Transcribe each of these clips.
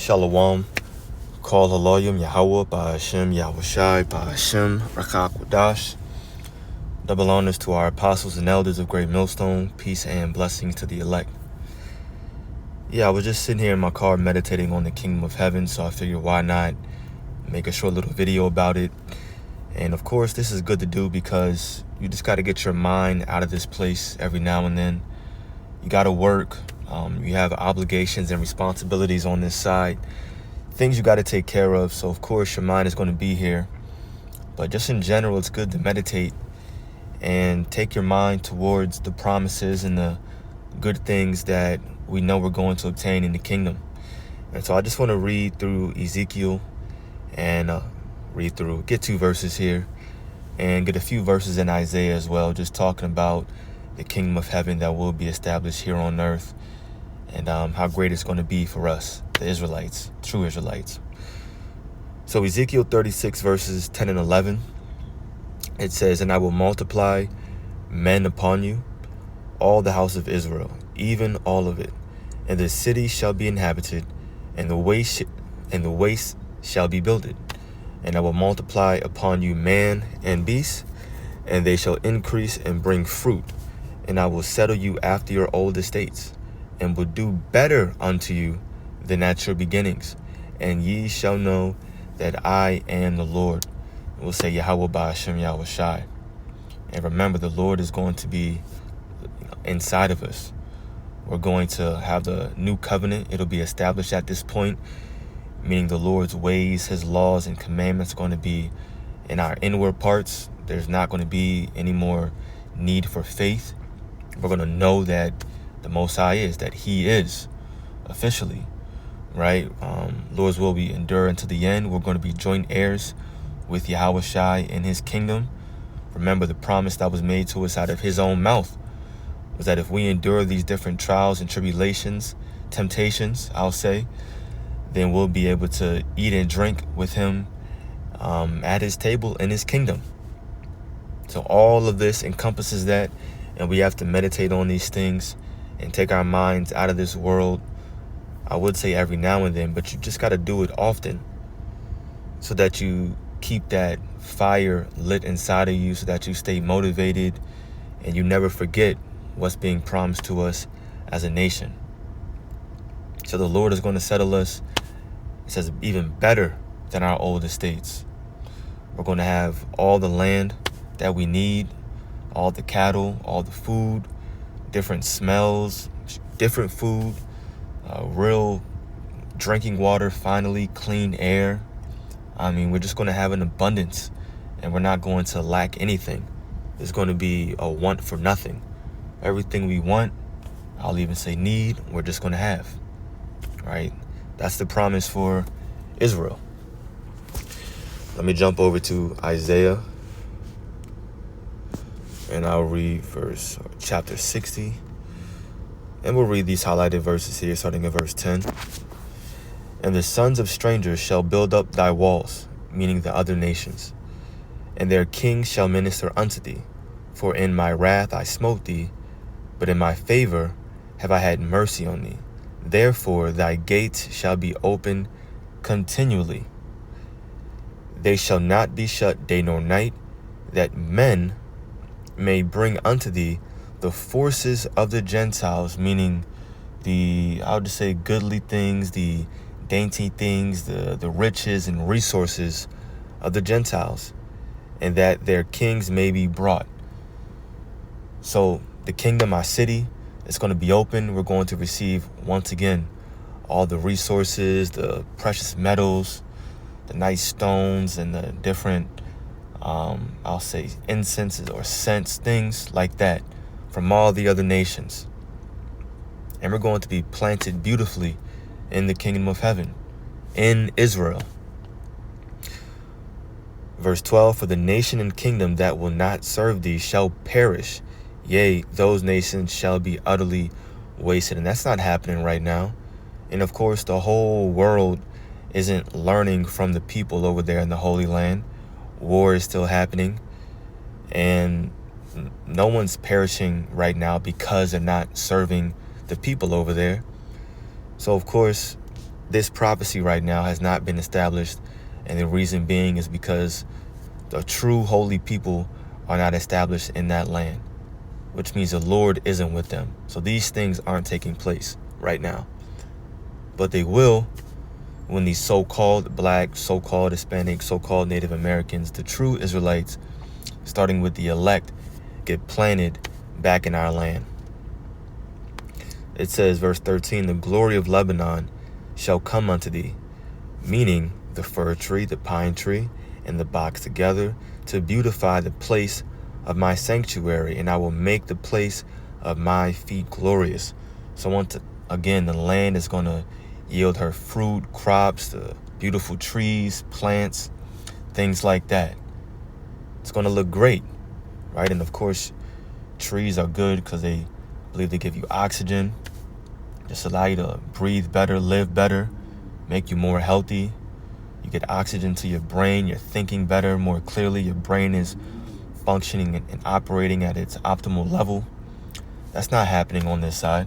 Shalom. Call Haloyim Yahweh Ba'ashem Yahushai Ba'ashem Rakak Wadash. Double honors to our apostles and elders of Great Millstone. Peace and blessings to the elect. I was just sitting here in my car meditating on the kingdom of heaven, so I figured why not make a short little video about it. And of course, this is good to do because you just got to get your mind out of this place every now and then. You got to work. You have obligations and responsibilities on this side, things you got to take care of. So of course your mind is going to be here, but just in general, it's good to meditate and take your mind towards the promises and the good things that we know we're going to obtain in the kingdom. And so I just want to read through Ezekiel and get 2 verses here and get a few verses in Isaiah as well, just talking about the kingdom of heaven that will be established here on earth, and how great it's going to be for us, the Israelites, true Israelites. So Ezekiel 36 verses 10 and 11, it says, "And I will multiply men upon you, all the house of Israel, even all of it, and the city shall be inhabited, and the waste shall be builded. And I will multiply upon you man and beast, and they shall increase and bring fruit. And I will settle you after your old estates, and will do better unto you than at your beginnings. And ye shall know that I am the Lord." We'll say Yahweh Ba'ashem Yahushai. And remember, the Lord is going to be inside of us. We're going to have the new covenant. It'll be established at this point, meaning the Lord's ways, his laws and commandments are going to be in our inward parts. There's not going to be any more need for faith. We're going to know that the Most High is, that he is officially, right? Lord's will we endure unto the end. We're going to be joint heirs with Yahushai in his kingdom. Remember, the promise that was made to us out of his own mouth was that if we endure these different trials and tribulations, temptations, I'll say, then we'll be able to eat and drink with him at his table in his kingdom. So all of this encompasses that, and we have to meditate on these things and take our minds out of this world. I would say every now and then, but you just got to do it often so that you keep that fire lit inside of you, so that you stay motivated and you never forget what's being promised to us as a nation. So the Lord is going to settle us, it says, even better than our old estates. We're going to have all the land that we need, all the cattle, all the food, different smells, different food, real drinking water, finally, clean air. I mean, we're just going to have an abundance, and we're not going to lack anything. There's going to be a want for nothing. Everything we want, I'll even say need, we're just going to have, right? That's the promise for Israel. Let me jump over to Isaiah, and I'll read chapter 60. And we'll read these highlighted verses here, starting at verse 10. "And the sons of strangers shall build up thy walls," meaning the other nations, "and their kings shall minister unto thee. For in my wrath I smote thee, but in my favor have I had mercy on thee. Therefore thy gates shall be open continually. They shall not be shut day nor night, that men may bring unto thee the forces of the Gentiles," meaning I'll just say goodly things, the dainty things, the riches and resources of the Gentiles, "and that their kings may be brought." So the kingdom, our city, is going to be open. We're going to receive, once again, all the resources, the precious metals, the nice stones, and the different, I'll say, incenses or scents, things like that, from all the other nations. And we're going to be planted beautifully in the kingdom of heaven, in Israel. Verse 12, "For the nation and kingdom that will not serve thee shall perish. Yea, those nations shall be utterly wasted." And that's not happening right now. And of course, the whole world isn't learning from the people over there in the Holy Land. War is still happening, and no one's perishing right now because they're not serving the people over there. So of course, this prophecy right now has not been established. And the reason being is because the true holy people are not established in that land, which means the Lord isn't with them. So these things aren't taking place right now. But they will when these so-called black, so-called Hispanic, so-called Native Americans, the true Israelites, starting with the elect, get planted back in our land. It says, verse 13, the glory of Lebanon shall come unto thee, meaning the fir tree, the pine tree, and the box together, to beautify the place of my sanctuary, and I will make the place of my feet glorious. So again, the land is going to yield her fruit, crops, the beautiful trees, plants, things like that. It's going to look great, right? And of course, trees are good because they believe they give you oxygen, just allow you to breathe better, live better, make you more healthy. You get oxygen to your brain, you're thinking better, more clearly, your brain is functioning and operating at its optimal level. That's not happening on this side.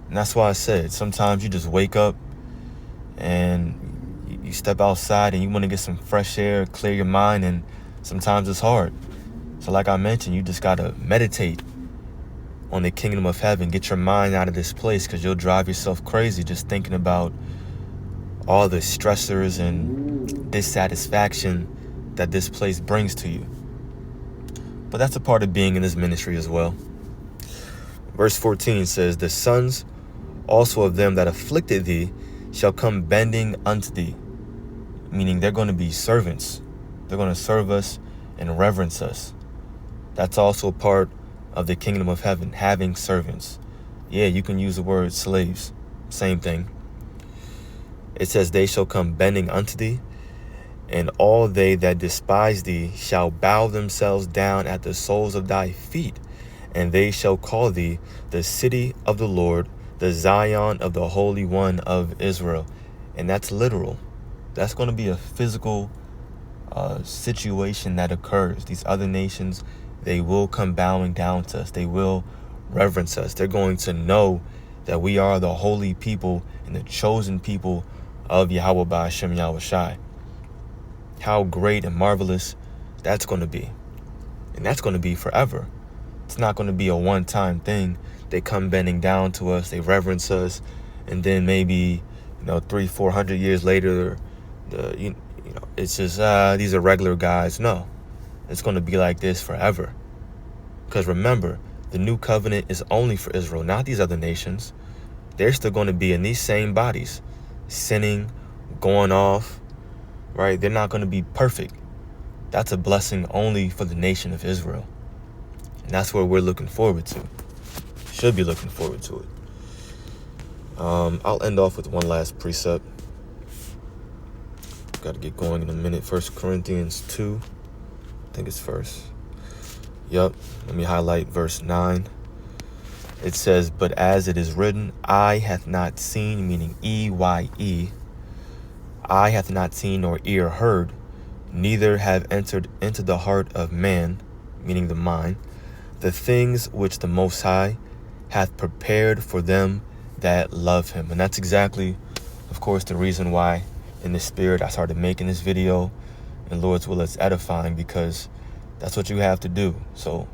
And that's why I said, sometimes you just wake up and you step outside and you want to get some fresh air, clear your mind, and sometimes it's hard. So like I mentioned, you just got to meditate on the kingdom of heaven. Get your mind out of this place, because you'll drive yourself crazy just thinking about all the stressors and dissatisfaction that this place brings to you. But that's a part of being in this ministry as well. Verse 14 says, the sons also of them that afflicted thee shall come bending unto thee. Meaning they're going to be servants. They're going to serve us and reverence us. That's also part of the kingdom of heaven, having servants. Yeah, you can use the word slaves. Same thing. It says, they shall come bending unto thee, and all they that despise thee shall bow themselves down at the soles of thy feet, and they shall call thee the city of the Lord, the Zion of the Holy One of Israel. And that's literal. That's going to be a physical situation that occurs. These other nations, they will come bowing down to us. They will reverence us. They're going to know that we are the holy people and the chosen people of Yahweh Ba'ashem Yahushai. How great and marvelous that's going to be. And that's going to be forever. It's not going to be a one-time thing. They come bending down to us, they reverence us, and then maybe 300-400 years later, it's just these are regular guys. No, it's going to be like this forever. Because remember, the new covenant is only for Israel, not these other nations. They're still going to be in these same bodies, sinning, going off, right? They're not going to be perfect. That's a blessing only for the nation of Israel. And that's what we're looking forward to. Should be looking forward to it. I'll end off with one last precept. Got to get going in a minute. 1 Corinthians 2. I think it's first. Yep. Let me highlight verse 9. It says, but as it is written, eye hath not seen, meaning E-Y-E. Eye hath not seen nor ear heard, neither have entered into the heart of man, meaning the mind, the things which the Most High hath prepared for them that love him. And that's exactly, of course, the reason why in the spirit I started making this video. And Lord's will, it's edifying, because that's what you have to do. So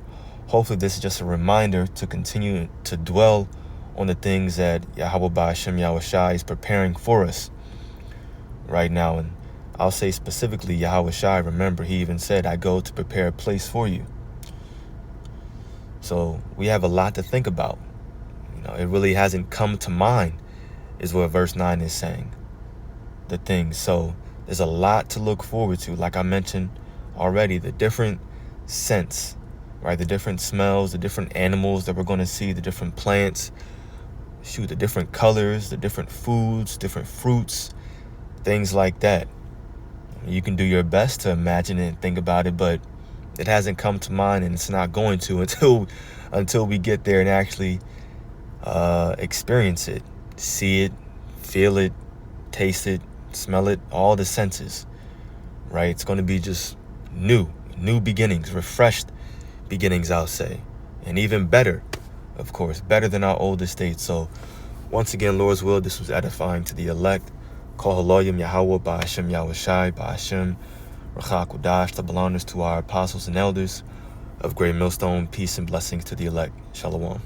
hopefully this is just a reminder to continue to dwell on the things that Yahweh Ba'ashem Yahushai is preparing for us right now. And I'll say specifically Yahushai, remember, he even said, I go to prepare a place for you. So we have a lot to think about. It really hasn't come to mind, is what verse 9 is saying. The things. So there's a lot to look forward to. Like I mentioned already, the different scents, right? The different smells, the different animals that we're going to see, the different plants, the different colors, the different foods, different fruits, things like that. You can do your best to imagine it and think about it, but it hasn't come to mind, and it's not going to until we get there and actually experience it, see it, feel it, taste it, smell it, all the senses, right? It's going to be just new beginnings, refreshed beginnings, I'll say, and even better, of course, better than our old estate. So Once again, Lord's will, this was edifying to the elect. Call Haloyim Yahweh by Hashem Yahushai by Hashem Rachakwadash. Double honors to our apostles and elders of Great Millstone. Peace and blessings to the elect. Shalom.